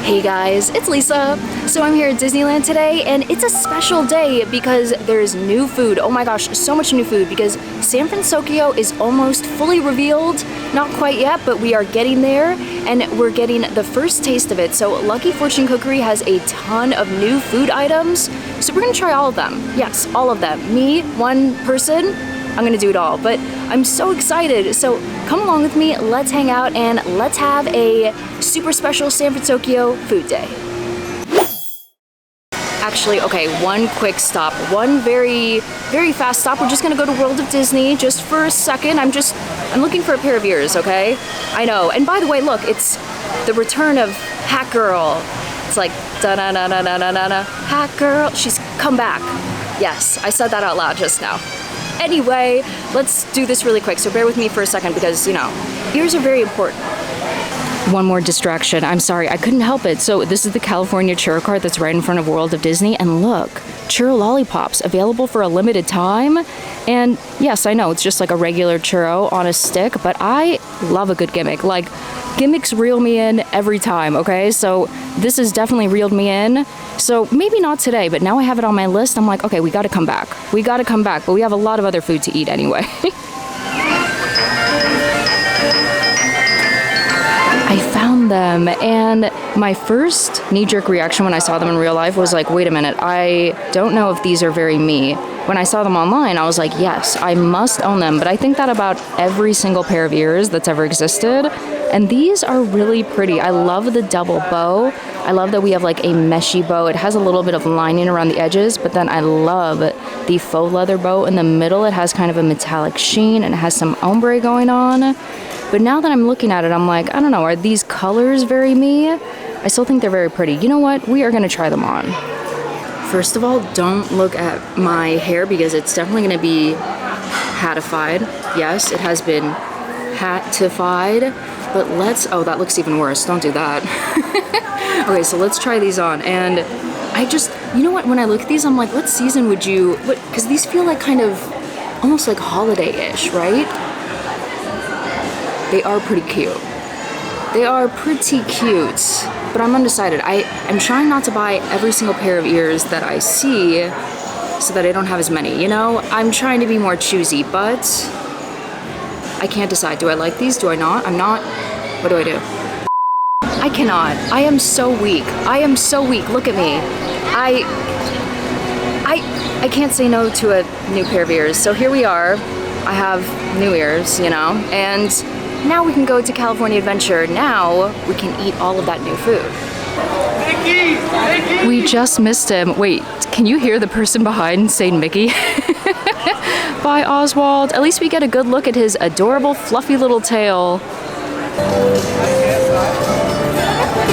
Hey guys, it's Lisa. So I'm here at Disneyland today and it's a special day because there's new food. Oh my gosh, so much new food because San Fransokyo is almost fully revealed. Not quite yet, but we are getting there and we're getting the first taste of it. So Lucky Fortune Cookery has a ton of new food items. So we're gonna try all of them. Yes, all of them. Me, one person, I'm gonna do it all, but I'm so excited. So come along with me, let's hang out and let's have a super special San Fransokyo food day. Actually, okay, one quick stop, one very fast stop. We're just gonna go to World of Disney just for a second. I'm looking for a pair of ears, okay? I know, and by the way, look, it's the return of Hat Girl. It's like, da-na-na-na-na-na-na, Hat Girl, she's come back. Yes, I said that out loud just now. Anyway, let's do this really quick, so bear with me for a second because, you know, ears are very important. One more distraction. I'm sorry, I couldn't help it. So this is the California churro cart that's right in front of World of Disney, and look, churro lollipops available for a limited time. And yes, I know it's just like a regular churro on a stick, but I love a good gimmick. Like, gimmicks reel me in every time, okay? So this has definitely reeled me in. So maybe not today, but now I have it on my list. I'm like, okay, we gotta come back. We gotta come back, but we have a lot of other food to eat anyway. I found them, and my first knee-jerk reaction when I saw them in real life was like, wait a minute, I don't know if these are very me. When I saw them online, I was like, yes, I must own them, but I think that about every single pair of ears that's ever existed, and these are really pretty. I love the double bow. I love that we have like a meshy bow. It has a little bit of lining around the edges, but then I love the faux leather bow in the middle. It has kind of a metallic sheen, and it has some ombre going on. But now that I'm looking at it, I'm like, I don't know, are these colors very me? I still think they're very pretty. You know what? We are gonna try them on. First of all, don't look at my hair because it's definitely gonna be hatified. Yes, it has been hatified, but oh, that looks even worse. Don't do that. Okay, so let's try these on. And you know what? When I look at these, I'm like, what season would you, because these feel like kind of almost like holiday-ish, right? They are pretty cute. They are pretty cute, but I'm undecided. I'm trying not to buy every single pair of ears that I see so that I don't have as many, you know? I'm trying to be more choosy, but I can't decide. Do I like these? Do I not? I'm not. What do I do? I cannot. I am so weak. I am so weak. Look at me. I can't say no to a new pair of ears. So here we are. I have new ears, you know, and now we can go to California Adventure. Now we can eat all of that new food. Mickey! We just missed him. Wait, can you hear the person behind saying Mickey? Bye, Oswald. At least we get a good look at his adorable, fluffy little tail.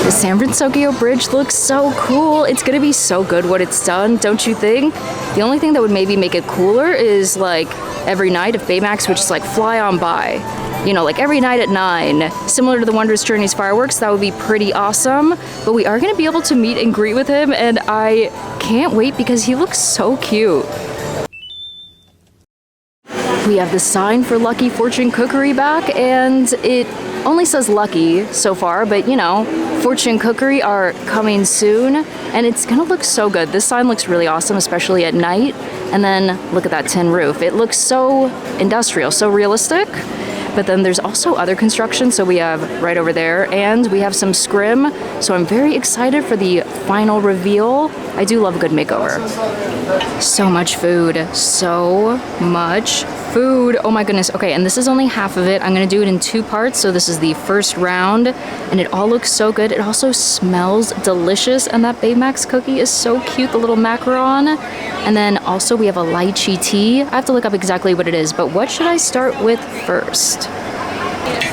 The San Fransokyo Bridge looks so cool. It's gonna be so good when it's done, don't you think? The only thing that would maybe make it cooler is like every night if Baymax would just like fly on by. You know, like every night at 9, similar to the Wondrous Journeys fireworks. That would be pretty awesome. But we are gonna be able to meet and greet with him, and I can't wait because he looks so cute. We have the sign for Lucky Fortune Cookery back, and it only says Lucky so far, but you know, Fortune Cookery are coming soon, and it's gonna look so good. This sign looks really awesome, especially at night. And then look at that tin roof. It looks so industrial, so realistic. But then there's also other construction, so we have right over there, and we have some scrim, so I'm very excited for the final reveal. I do love a good makeover. So much food, so much food. Oh my goodness. Okay, and this is only half of it. I'm gonna do it in 2 parts, so this is the first round, and it all looks so good. It also smells delicious, and that Baymax cookie is so cute, the little macaron. And then also we have a lychee tea. I have to look up exactly what it is, but what should I start with first?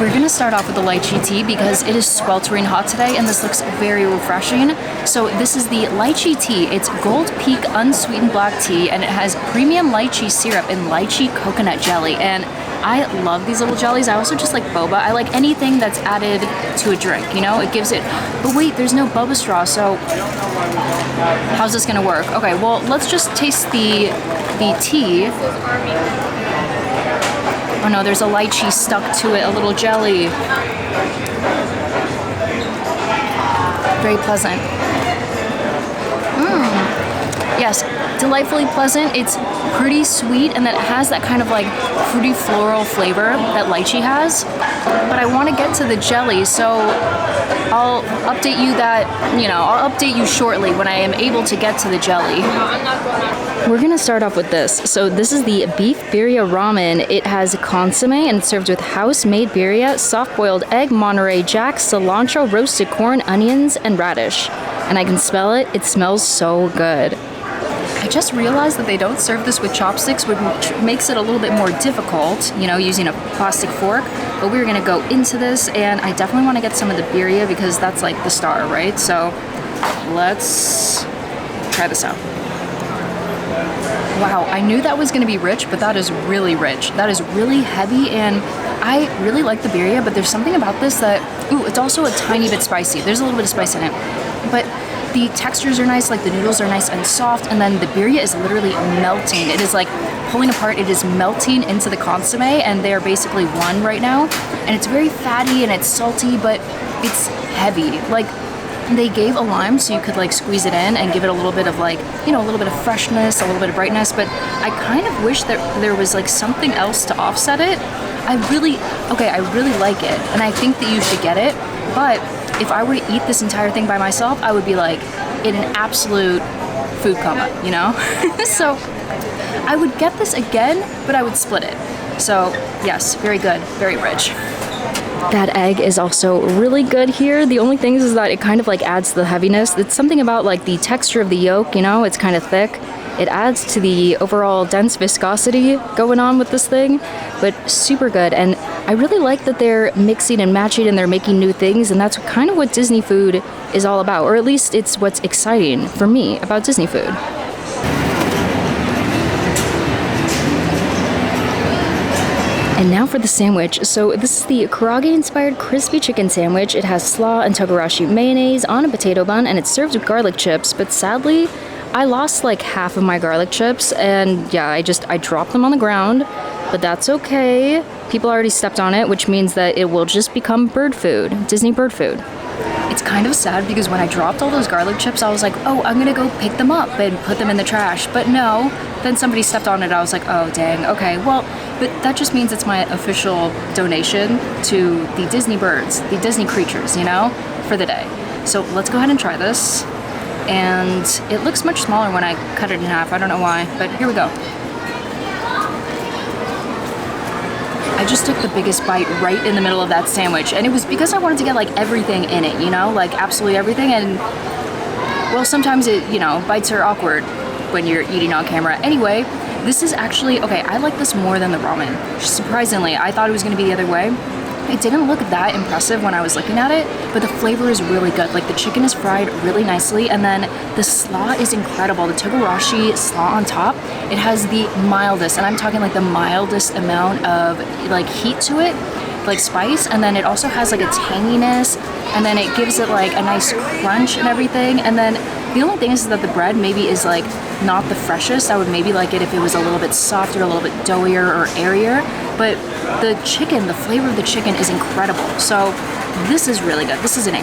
We're gonna start off with the lychee tea because it is sweltering hot today and this looks very refreshing. So this is the lychee tea. It's Gold Peak unsweetened black tea, and it has premium lychee syrup and lychee coconut jelly. And I love these little jellies. I also just like boba. I like anything that's added to a drink, you know? It gives it, but wait, there's no boba straw, so how's this gonna work? Okay, well, let's just taste the tea. Oh no, there's a lychee stuck to it, a little jelly. very pleasant. Yes, delightfully pleasant. It's pretty sweet, and then it has that kind of like fruity floral flavor that lychee has. But I want to get to the jelly, so I'll update you I'll update you shortly when I am able to get to the jelly. We're gonna start off with this. So this is the Beef Birria Ramen. It has consomme and it's served with house-made birria, soft-boiled egg, Monterey Jack, cilantro, roasted corn, onions, and radish. And I can smell it. It smells so good. I just realized that they don't serve this with chopsticks, which makes it a little bit more difficult, using a plastic fork. But we're gonna go into this, and I definitely want to get some of the birria because that's like the star, right? So let's try this out. Wow, I knew that was gonna be rich, but that is really rich. That is really heavy, and I really like the birria, but there's something about this that, it's also a tiny bit spicy. There's a little bit of spice in it, but the textures are nice, like the noodles are nice and soft, and then the birria is literally melting. It is like pulling apart, it is melting into the consomme, and they are basically one right now. And it's very fatty and it's salty, but it's heavy. Like, they gave a lime so you could like squeeze it in and give it a little bit of like, a little bit of freshness, a little bit of brightness, but I kind of wish that there was like something else to offset it. I really like it, and I think that you should get it, but if I were to eat this entire thing by myself, I would be like in an absolute food coma, So I would get this again, but I would split it. So yes, very good, very rich. That egg is also really good here. The only thing is that it kind of like adds to the heaviness. It's something about like the texture of the yolk, it's kind of thick. It adds to the overall dense viscosity going on with this thing, but super good. And I really like that they're mixing and matching and they're making new things, and that's kind of what Disney food is all about, or at least it's what's exciting for me about Disney food. And now for the sandwich. So this is the Karaage-inspired crispy chicken sandwich. It has slaw and togarashi mayonnaise on a potato bun, and it's served with garlic chips, but sadly, I lost like half of my garlic chips, and yeah, I dropped them on the ground, but that's okay. People already stepped on it, which means that it will just become bird food, Disney bird food. It's kind of sad because when I dropped all those garlic chips, I was like, oh, I'm gonna go pick them up and put them in the trash, but no, then somebody stepped on it. I was like, oh, dang, okay, well, but that just means it's my official donation to the Disney birds, the Disney creatures, for the day. So let's go ahead and try this. And it looks much smaller when I cut it in half. I don't know why, but here we go. I just took the biggest bite right in the middle of that sandwich, and it was because I wanted to get like everything in it, like absolutely everything. And well, sometimes bites are awkward when you're eating on camera. Anyway, this is actually, okay, I like this more than the ramen. Surprisingly, I thought it was gonna be the other way. It didn't look that impressive when I was looking at it, but the flavor is really good. Like the chicken is fried really nicely, and then the slaw is incredible. The togarashi slaw on top, it has the mildest, and I'm talking like the mildest amount of like heat to it, like spice, and then it also has like a tanginess, and then it gives it like a nice crunch and everything. And then the only thing is that the bread maybe is like not the freshest. I would maybe like it if it was a little bit softer, a little bit doughier or airier, but the chicken, the flavor of the chicken is incredible. So this is really good. This is an A+.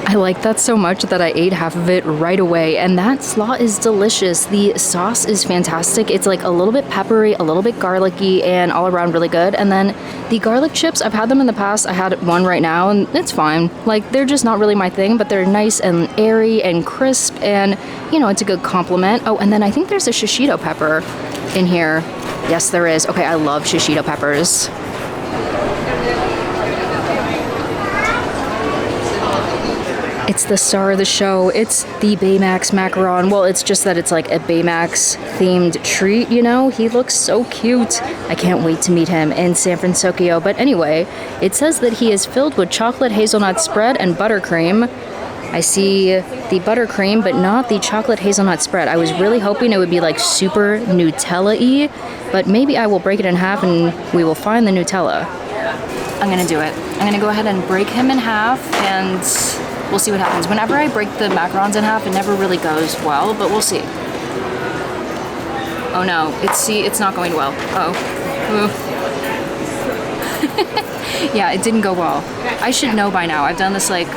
I like that so much that I ate half of it right away, and that slaw is delicious. The sauce is fantastic. It's like a little bit peppery, a little bit garlicky, and all around really good. And then the garlic chips, I've had them in the past. I had one right now, and it's fine. Like, they're just not really my thing, but they're nice and airy and crisp, and, it's a good compliment. Oh, and then I think there's a shishito pepper in here. Yes, there is. Okay, I love shishito peppers. It's the star of the show. It's the Baymax Macaron. Well, it's just that it's like a Baymax themed treat, He looks so cute. I can't wait to meet him in San Fransokyo. But anyway, it says that he is filled with chocolate hazelnut spread and buttercream. I see the buttercream, but not the chocolate hazelnut spread. I was really hoping it would be like super Nutella-y, but maybe I will break it in half and we will find the Nutella. I'm gonna do it. I'm gonna go ahead and break him in half, and we'll see what happens. Whenever I break the macarons in half, it never really goes well, but we'll see. Oh no, it's not going well. Oh. Yeah, it didn't go well. I should know by now. I've done this like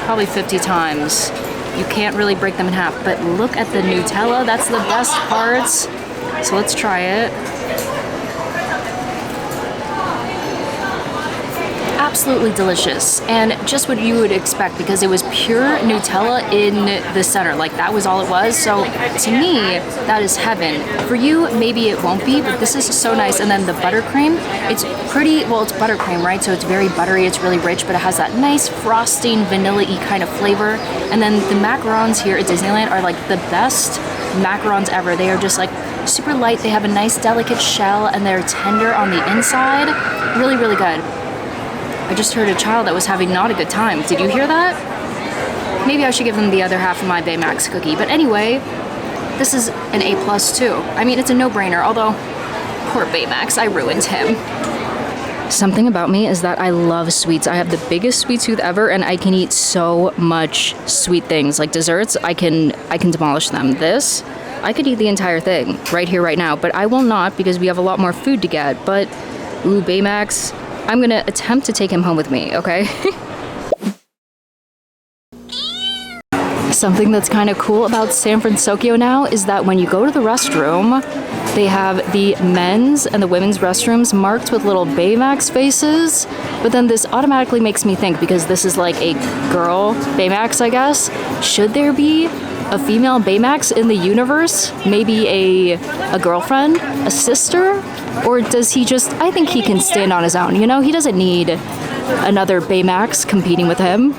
probably 50 times. You can't really break them in half, but look at the Nutella. That's the best parts. So let's try it. Absolutely delicious, and just what you would expect because it was pure Nutella in the center. Like, that was all it was. So to me, that is heaven. For you, maybe it won't be, but this is so nice. And then the buttercream, it's pretty, well, it's buttercream, right? So it's very buttery, it's really rich, but it has that nice frosting, vanilla-y kind of flavor. And then the macarons here at Disneyland are like the best macarons ever. They are just like super light. They have a nice delicate shell and they're tender on the inside. Really, really good. I just heard a child that was having not a good time. Did you hear that? Maybe I should give them the other half of my Baymax cookie. But anyway, this is an A+ too. I mean, it's a no-brainer, although poor Baymax, I ruined him. Something about me is that I love sweets. I have the biggest sweet tooth ever, and I can eat so much sweet things. Like desserts, I can demolish them. This, I could eat the entire thing right here, right now, but I will not because we have a lot more food to get. But, ooh, Baymax, I'm gonna attempt to take him home with me, okay? Something that's kind of cool about San Fransokyo now is that when you go to the restroom, they have the men's and the women's restrooms marked with little Baymax faces. But then this automatically makes me think, because this is like a girl Baymax, I guess, should there be a female Baymax in the universe? Maybe a girlfriend? A sister? Or does he just, I think he can stand on his own, you know? He doesn't need another Baymax competing with him.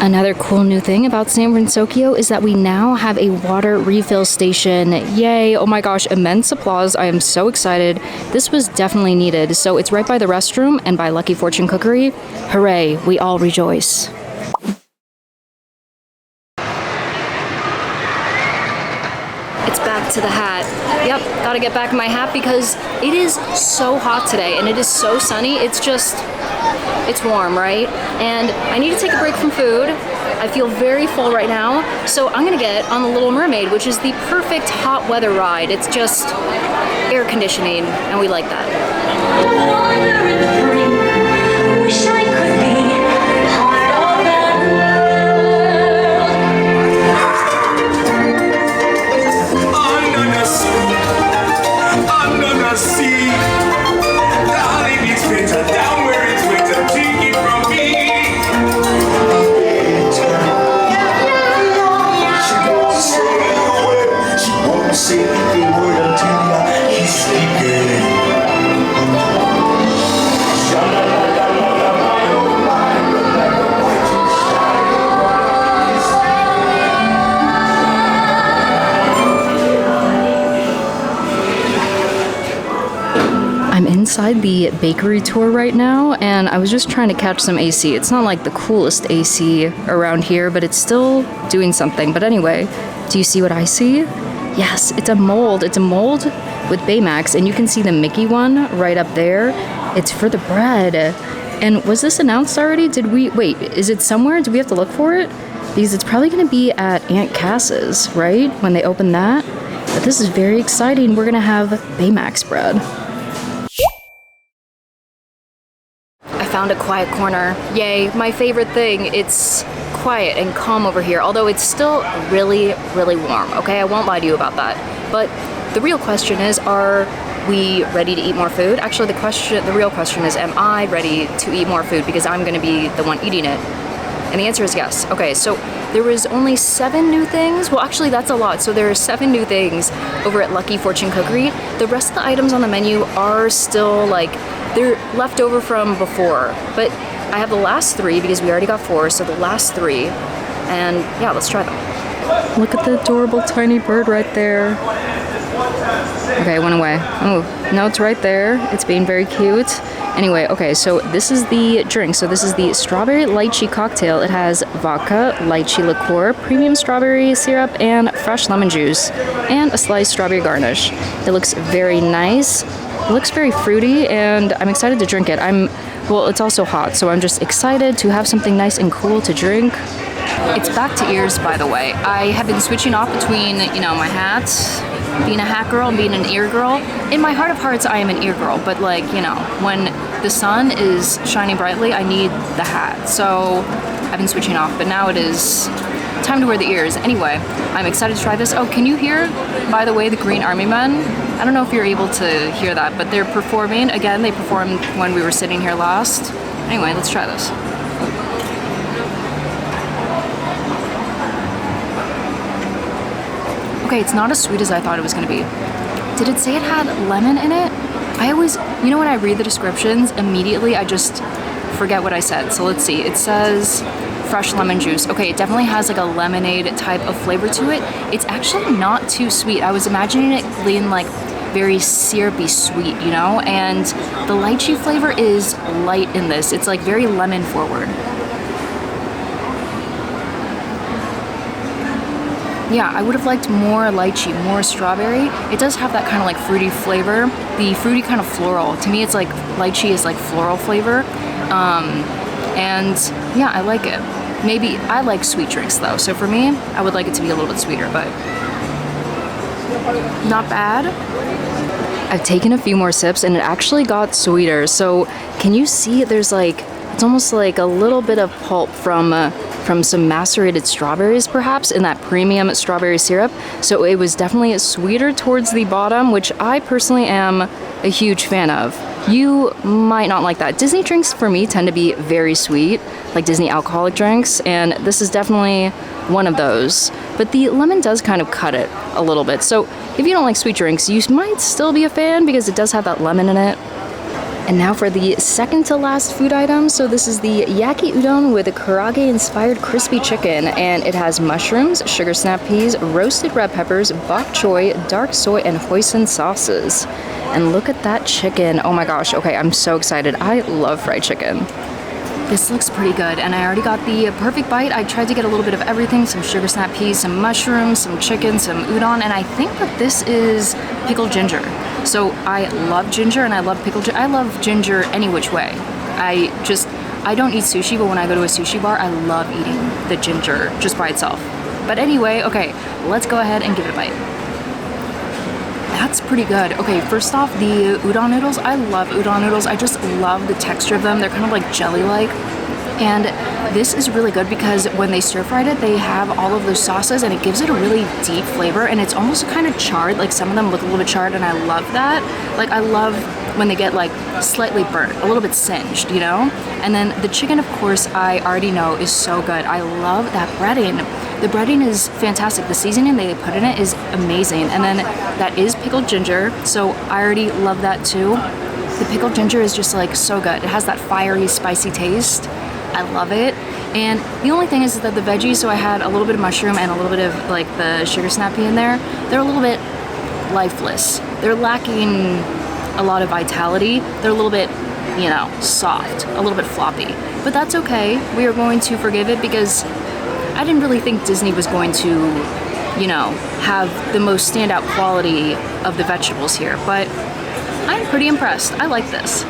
Another cool new thing about San Fransokyo is that we now have a water refill station. Yay, oh my gosh, immense applause. I am so excited. This was definitely needed. So it's right by the restroom and by Lucky Fortune Cookery. Hooray, we all rejoice. It's back to the hat. Yep, gotta get back in my hat because it is so hot today and it is so sunny. It's warm, right? And I need to take a break from food. I feel very full right now, so I'm gonna get on the Little Mermaid, which is the perfect hot weather ride. It's just air conditioning, and we like that. Wish I could be part of that world. Under the sea, darling, it's winter down where it's winter. Take it from me. She won't say a word until he's speaking. I'm inside the bakery tour right now, and I was just trying to catch some AC. It's not like the coolest AC around here, but it's still doing something. But anyway, do you see what I see? Yes, it's a mold. It's a mold with Baymax, and you can see the Mickey one right up there. It's for the bread. And was this announced already? Wait, is it somewhere? Do we have to look for it? Because it's probably gonna be at Aunt Cass's, right? When they open that. But this is very exciting. We're gonna have Baymax bread. Found a quiet corner. Yay, my favorite thing. It's quiet and calm over here, although it's still really, really warm, okay? I won't lie to you about that. But the real question is, are we ready to eat more food? Actually, the real question is, am I ready to eat more food because I'm gonna be the one eating it? And the answer is yes. Okay, so there was only 7 new things. Well, actually, that's a lot. So there are 7 new things over at Lucky Fortune Cookery. The rest of the items on the menu are still like, they're left over from before. But I have the last 3 because we already got 4, so the last 3. And yeah, let's try them. Look at the adorable tiny bird right there. Okay, it went away. Oh, no, it's right there. It's being very cute. Anyway, okay, so this is the drink. So this is the Strawberry Lychee Cocktail. It has vodka, lychee liqueur, premium strawberry syrup, and fresh lemon juice, and a sliced strawberry garnish. It looks very nice. It looks very fruity, and I'm excited to drink it. Well, it's also hot, so I'm just excited to have something nice and cool to drink. It's back to ears, by the way. I have been switching off between, my hat, being a hat girl and being an ear girl. In my heart of hearts, I am an ear girl, but when the sun is shining brightly, I need the hat. So I've been switching off, but now it is time to wear the ears. Anyway, I'm excited to try this. Oh, can you hear, by the way, the Green Army Men? I don't know if you're able to hear that, but they're performing. Again, they performed when we were sitting here last. Anyway, let's try this. Okay, it's not as sweet as I thought it was gonna be. Did it say it had lemon in it? I always, you know, when I read the descriptions, immediately I just forget what I said. So let's see, it says fresh lemon juice. Okay, it definitely has like a lemonade type of flavor to it. It's actually not too sweet. I was imagining it being like very syrupy sweet, you know? And the lychee flavor is light in this. It's like very lemon forward. Yeah, I would have liked more lychee, more strawberry. It does have that kind of like fruity flavor. The fruity kind of floral. To me, it's like lychee is like floral flavor. And yeah, I like it. Maybe, I like sweet drinks though. So for me, I would like it to be a little bit sweeter, but not bad. I've taken a few more sips and it actually got sweeter. So can you see there's like, it's almost like a little bit of pulp from some macerated strawberries perhaps in that premium strawberry syrup. So it was definitely sweeter towards the bottom, which I personally am a huge fan of. You might not like that. Disney drinks for me tend to be very sweet, like Disney alcoholic drinks, and this is definitely one of those. But the lemon does kind of cut it a little bit. So if you don't like sweet drinks, you might still be a fan because it does have that lemon in it. And now for the second to last food item. So this is the Yaki Udon with a Karaage-inspired crispy chicken, and it has mushrooms, sugar snap peas, roasted red peppers, bok choy, dark soy, and hoisin sauces. And look at that chicken. Oh my gosh. Okay, I'm so excited. I love fried chicken. This looks pretty good, and I already got the perfect bite. I tried to get a little bit of everything, some sugar snap peas, some mushrooms, some chicken, some udon, and I think that this is pickled ginger. So I love ginger and I love pickled ginger. I love ginger any which way. I don't eat sushi, but when I go to a sushi bar, I love eating the ginger just by itself. But anyway, okay, let's go ahead and give it a bite. That's pretty good. Okay, first off, the udon noodles. I love udon noodles. I just love the texture of them. They're kind of like jelly-like. And this is really good because when they stir-fried it, they have all of those sauces and it gives it a really deep flavor, and it's almost kind of charred. Like some of them look a little bit charred and I love that. Like I love when they get like slightly burnt, a little bit singed, you know? And then the chicken, of course, I already know is so good. I love that breading. The breading is fantastic. The seasoning they put in it is amazing. And then that is pickled ginger, so I already love that too. The pickled ginger is just like so good. It has that fiery, spicy taste. I love it. And the only thing is that the veggies, so I had a little bit of mushroom and a little bit of like the sugar snap pea in there, they're a little bit lifeless. They're lacking a lot of vitality. They're a little bit, you know, soft, a little bit floppy. But that's okay. We are going to forgive it because I didn't really think Disney was going to, you know, have the most standout quality of the vegetables here. But I'm pretty impressed. I like this.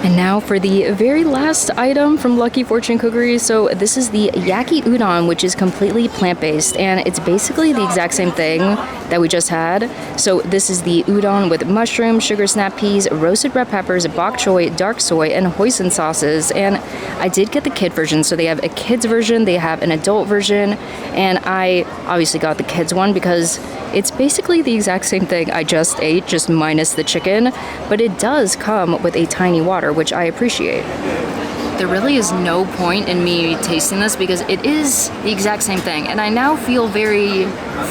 And now for the very last item from Lucky Fortune Cookery. So this is the Yaki Udon, which is completely plant-based, and it's basically the exact same thing that we just had. So this is the udon with mushroom, sugar snap peas, roasted red peppers, bok choy, dark soy, and hoisin sauces. And I did get the kid version. So they have a kid's version, they have an adult version, and I obviously got the kids one because it's basically the exact same thing I just ate, just minus the chicken, but it does come with a tiny water, which I appreciate. There really is no point in me tasting this because it is the exact same thing, and I now feel very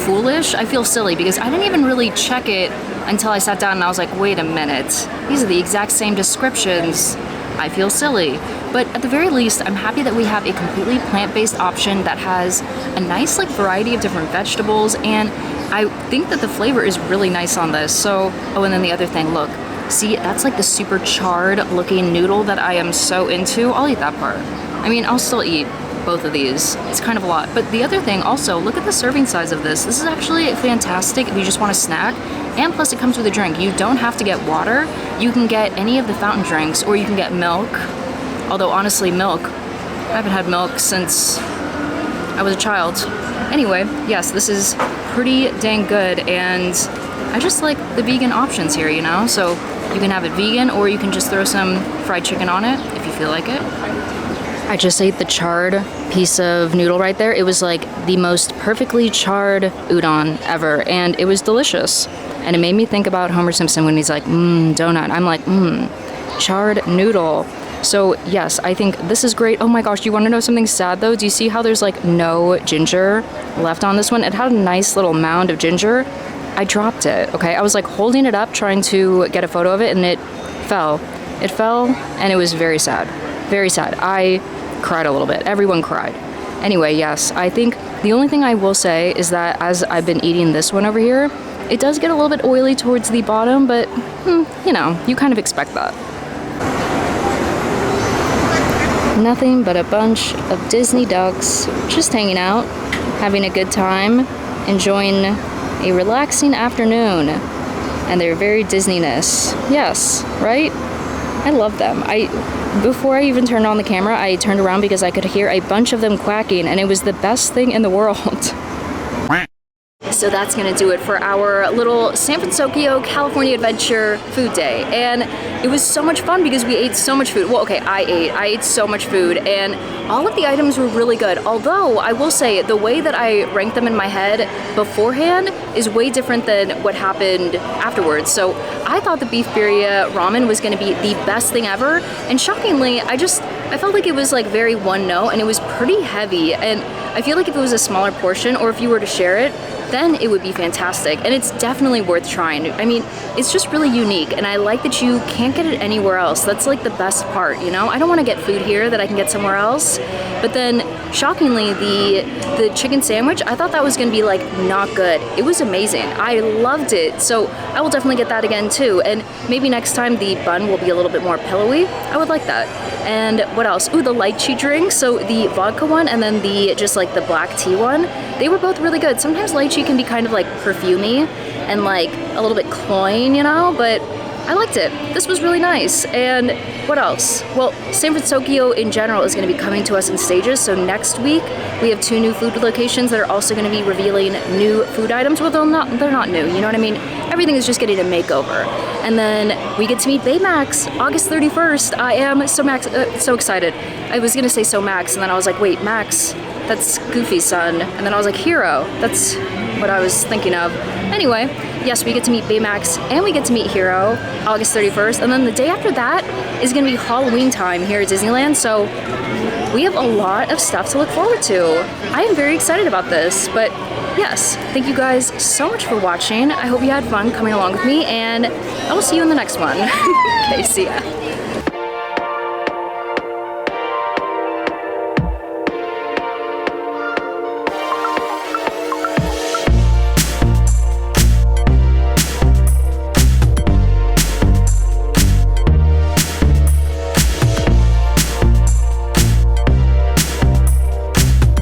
foolish. I feel silly because I didn't even really check it until I sat down and I was like, wait a minute, these are the exact same descriptions. I feel silly. But at the very least, I'm happy that we have a completely plant-based option that has a nice like variety of different vegetables, and I think that the flavor is really nice on this. So, oh, and then the other thing, look, see, that's like the super charred looking noodle that I am so into. I'll eat that part. I mean, I'll still eat both of these. It's kind of a lot. But the other thing also, look at the serving size of this. This is actually fantastic if you just want a snack. And plus it comes with a drink. You don't have to get water. You can get any of the fountain drinks, or you can get milk. Although honestly, milk, I haven't had milk since I was a child. Anyway, yes, this is pretty dang good, and I just like the vegan options here, you know? So You can have it vegan, or you can just throw some fried chicken on it if you feel like it. I just ate the charred piece of noodle right there. It was like the most perfectly charred udon ever, and it was delicious. And it made me think about Homer Simpson when he's like, donut. I'm like, charred noodle. So yes, I think this is great. Oh my gosh, do you want to know something sad though? Do you see how there's like no ginger left on this one? It had a nice little mound of ginger. I dropped it, okay? I was like holding it up, trying to get a photo of it, and it fell. It fell, and it was very sad. Very sad. I cried a little bit. Everyone cried. Anyway, yes, I think the only thing I will say is that as I've been eating this one over here, it does get a little bit oily towards the bottom, but you know, you kind of expect that. Nothing but a bunch of Disney ducks just hanging out, having a good time, enjoying a relaxing afternoon, and they're very Disney-ness. Yes, right? I love them. Before I even turned on the camera, I turned around because I could hear a bunch of them quacking, and it was the best thing in the world. So that's gonna do it for our little San Fransokyo California Adventure food day. And it was so much fun because we ate so much food. Well, okay, I ate so much food, and all of the items were really good. Although, I will say, the way that I ranked them in my head beforehand is way different than what happened afterwards. So I thought the Beef Birria Ramen was gonna be the best thing ever, and shockingly, I felt like it was like very one note, and it was pretty heavy, and I feel like if it was a smaller portion, or if you were to share it, then it would be fantastic, and it's definitely worth trying. I mean, it's just really unique, and I like that you can't get it anywhere else. That's like the best part, you know? I don't want to get food here that I can get somewhere else, but then shockingly, the chicken sandwich, I thought that was gonna be like not good. It was amazing. I loved it, so I will definitely get that again too, and maybe next time the bun will be a little bit more pillowy. I would like that. And what else? Ooh, the lychee drink. So the vodka one and then the just like the black tea one, they were both really good. Sometimes lychee can be kind of like perfumey and like a little bit cloying, you know, but I liked it. This was really nice. And what else? Well, San Fransokyo in general is going to be coming to us in stages. So next week we have 2 new food locations that are also going to be revealing new food items. Well, they're not new, you know what I mean? Everything is just getting a makeover. And then we get to meet Baymax August 31st. I am so excited. I was gonna say so Max, and then I was like, wait, Max, that's Goofy's son. And then I was like, Hero, that's what I was thinking of. Anyway, yes, we get to meet Baymax and we get to meet Hero August 31st. And then the day after that is gonna be Halloween time here at Disneyland. So we have a lot of stuff to look forward to. I am very excited about this, but yes, thank you guys so much for watching. I hope you had fun coming along with me, and I will see you in the next one. Okay, see ya.